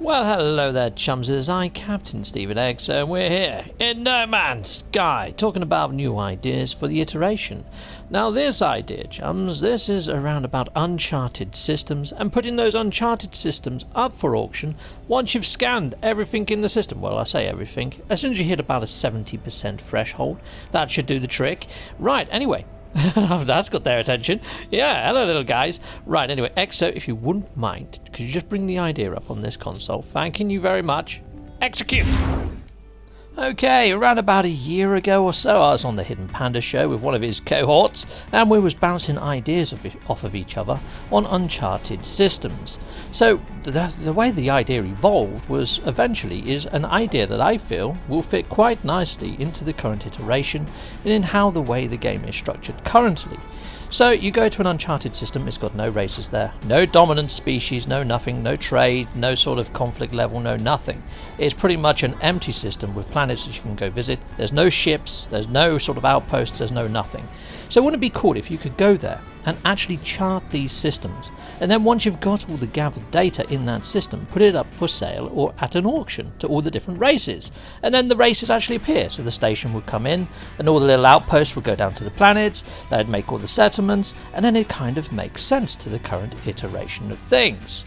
Well, hello there, chums. It is I, Captain Stephen X, and we're here in No Man's Sky talking about new ideas for the iteration. Now, this idea, chums, this is around about Uncharted systems and putting those Uncharted systems up for auction once you've scanned everything in the system. Well, I say everything. As soon as you hit about a 70% threshold, that should do the trick. Right, anyway. That's got their attention. Yeah, hello little guys. Right, anyway, Exo, if you wouldn't mind, could you just bring the idea up on this console? Thanking you very much. Execute! Okay, around about a year ago or so, I was on the Hidden Panda show with one of his cohorts, and we was bouncing ideas off of each other on Uncharted systems. So the way the idea evolved was eventually is an idea that I feel will fit quite nicely into the current iteration and in how the way the game is structured currently. So you go to an Uncharted system, it's got no races there, no dominant species, no nothing, no trade, no sort of conflict level, no nothing. It's pretty much an empty system with planets that you can go visit. There's no ships, there's no sort of outposts, there's no nothing. So wouldn't it be cool if you could go there and actually chart these systems, and then once you've got all the gathered data in that system, put it up for sale or at an auction to all the different races, and then the races actually appear. So the station would come in and all the little outposts would go down to the planets, they'd make all the settlements, and then it kind of makes sense to the current iteration of things.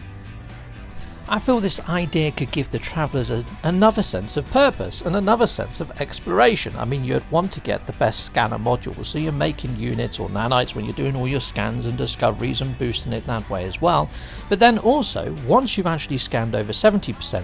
I feel this idea could give the travellers another sense of purpose and another sense of exploration. I mean, you'd want to get the best scanner modules, so you're making units or nanites when you're doing all your scans and discoveries and boosting it that way as well. But then also, once you've actually scanned over 70%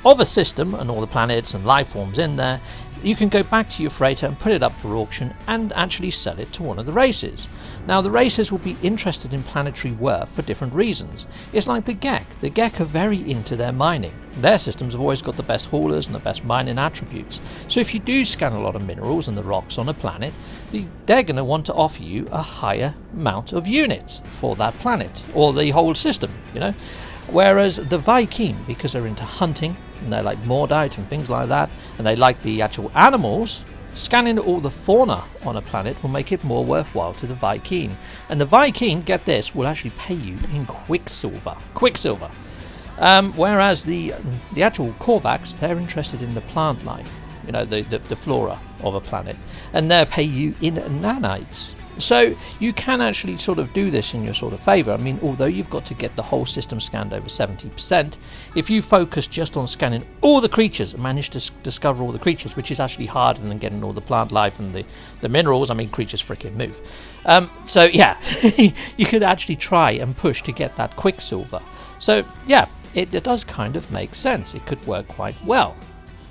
of a system and all the planets and life forms in there, you can go back to your freighter and put it up for auction and actually sell it to one of the races. Now, the races will be interested in planetary worth for different reasons. It's like the Gek. The Gek are very into their mining. Their systems have always got the best haulers and the best mining attributes. So if you do scan a lot of minerals and the rocks on a planet, they're going to want to offer you a higher amount of units for that planet or the whole system, you know. Whereas the Viking, because they're into hunting and they like Mordite and things like that, and they like the actual animals, scanning all the fauna on a planet will make it more worthwhile to the Viking. And the Viking, get this, will actually pay you in Quicksilver. Whereas the actual Korvax, they're interested in the plant life, you know, the flora of a planet, and they'll pay you in Nanites. So you can actually sort of do this in your sort of favour. I mean, although you've got to get the whole system scanned over 70%, if you focus just on scanning all the creatures and manage to discover all the creatures, which is actually harder than getting all the plant life and the minerals, I mean, creatures freaking move. So yeah, you could actually try and push to get that Quicksilver. So yeah, it does kind of make sense. It could work quite well.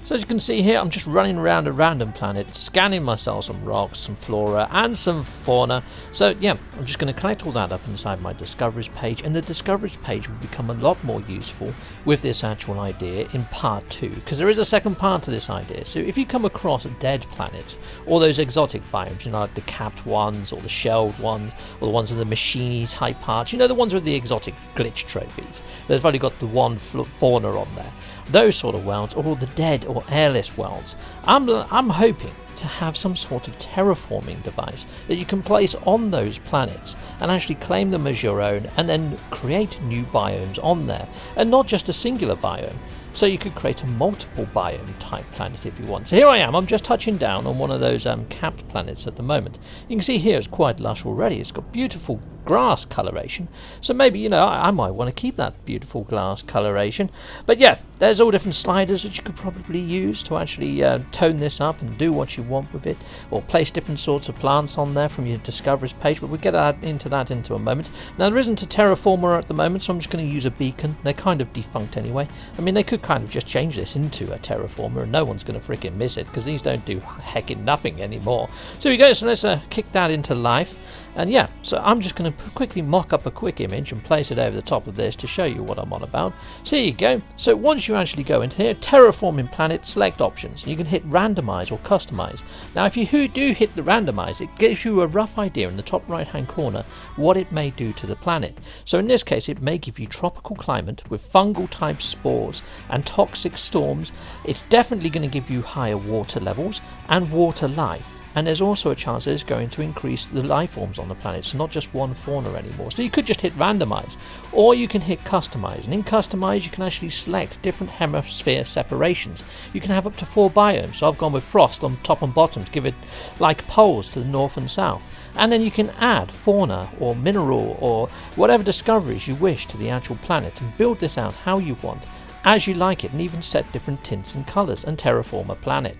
So as you can see here, I'm just running around a random planet, scanning myself some rocks, some flora, and some fauna. So yeah, I'm just going to collect all that up inside my Discoveries page, and the Discoveries page will become a lot more useful with this actual idea in part 2, because there is a second part to this idea. So if you come across dead planets, or those exotic biomes, you know, like the capped ones, or the shelled ones, or the ones with the machine type parts, you know, the ones with the exotic glitch trophies, they've only got the one fauna on there. Those sort of worlds, or the dead or airless worlds, I'm hoping to have some sort of terraforming device that you can place on those planets and actually claim them as your own, and then create new biomes on there, and not just a singular biome. So you could create a multiple biome type planet if you want. So here I am, I'm just touching down on one of those capped planets at the moment. You can see here it's quite lush already. It's got beautiful grass coloration, so maybe, you know, I might want to keep that beautiful grass coloration. But yeah, there's all different sliders that you could probably use to actually tone this up and do what you want with it, or place different sorts of plants on there from your Discoveries page, but we'll get into that into a moment. Now, there isn't a terraformer at the moment, so I'm just going to use a beacon. They're kind of defunct anyway. I mean, they could kind of just change this into a terraformer and no one's going to freaking miss it, because these don't do heckin' nothing anymore. So here we go, so let's kick that into life. And yeah, so I'm just going to quickly mock up a quick image and place it over the top of this to show you what I'm on about. So here you go. So once you actually go into here, terraforming planet, select options. You can hit randomize or customize. Now if you do hit the randomize, it gives you a rough idea in the top right hand corner what it may do to the planet. So in this case, it may give you tropical climate with fungal type spores and toxic storms. It's definitely going to give you higher water levels and water life. and there's also a chance that it's going to increase the life forms on the planet, so not just one fauna anymore. So you could just hit randomize, or you can hit customize, and in customize you can actually select different hemisphere separations. You can have up to 4 biomes, so I've gone with frost on top and bottom to give it like poles to the north and south. And then you can add fauna or mineral or whatever discoveries you wish to the actual planet and build this out how you want, as you like it, and even set different tints and colours and terraform a planet.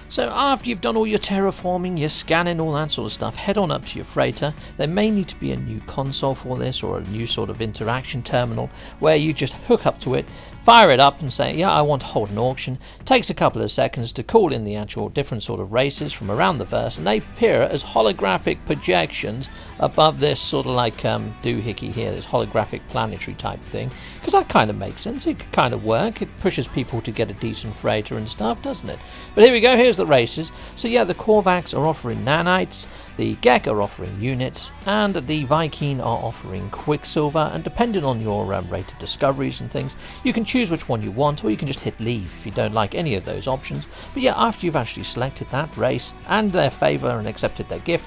So after you've done all your terraforming, your scanning, all that sort of stuff, head on up to your freighter. There may need to be a new console for this, or a new sort of interaction terminal where you just hook up to it, fire it up and say, yeah, I want to hold an auction. It takes a couple of seconds to call in the actual different sort of races from around the verse, and they appear as holographic projections above this sort of like doohickey here, this holographic planetary type thing, because that kind of makes sense. It could kind of work. It pushes people to get a decent freighter and stuff, doesn't it? But here we go, here's the races. So yeah, the Korvax are offering Nanites, the Gek are offering units, and the Viking are offering Quicksilver, and depending on your rate of discoveries and things, you can choose which one you want, or you can just hit leave if you don't like any of those options. But yeah, after you've actually selected that race and their favour and accepted their gift,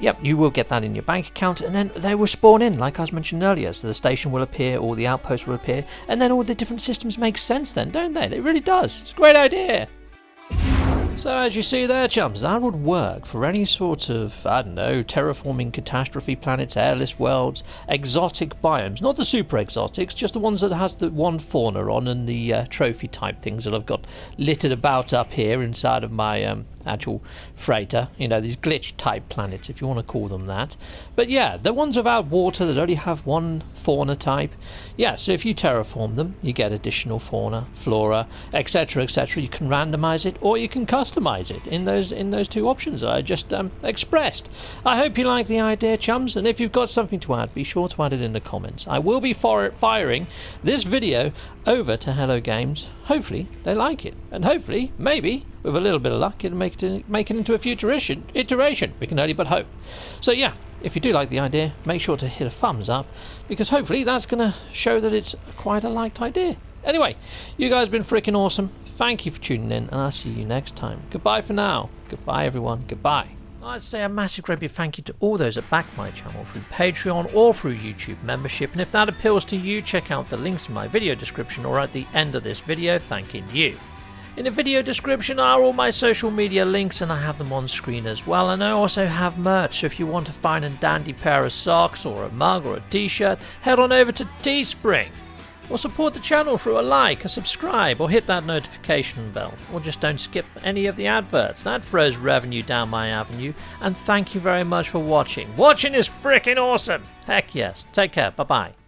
yep, you will get that in your bank account, and then they will spawn in, like I was mentioning earlier. So the station will appear, all the outposts will appear, and then all the different systems make sense then, don't they? It really does. It's a great idea. So as you see there, chums, that would work for any sort of, I don't know, terraforming catastrophe planets, airless worlds, exotic biomes, not the super exotics, just the ones that has the one fauna on and the trophy type things that I've got littered about up here inside of my actual freighter, you know, these glitch type planets, if you want to call them that. But yeah, the ones without water that only have one fauna type, yeah, so if you terraform them, you get additional fauna, flora, etc, etc. You can randomize it, or you can customize it in those two options that I just expressed. I hope you like the idea, chums, and if you've got something to add, be sure to add it in the comments. I will be firing this video over to Hello Games. Hopefully they like it, and hopefully, maybe, with a little bit of luck, it'll make it into a future iteration. We can only but hope. So yeah, if you do like the idea, make sure to hit a thumbs up, because hopefully that's going to show that it's quite a liked idea. Anyway, you guys have been freaking awesome. Thank you for tuning in, and I'll see you next time. Goodbye for now. Goodbye everyone. Goodbye. I'd say a massive great big thank you to all those that back my channel through Patreon or through YouTube membership, and if that appeals to you, check out the links in my video description or at the end of this video thanking you. In the video description are all my social media links, and I have them on screen as well, and I also have merch, so if you want a fine and dandy pair of socks or a mug or a t-shirt, head on over to Teespring. Or support the channel through a like, a subscribe, or hit that notification bell, or just don't skip any of the adverts. That throws revenue down my avenue, and thank you very much for watching. Watching is freaking awesome! Heck yes. Take care. Bye bye.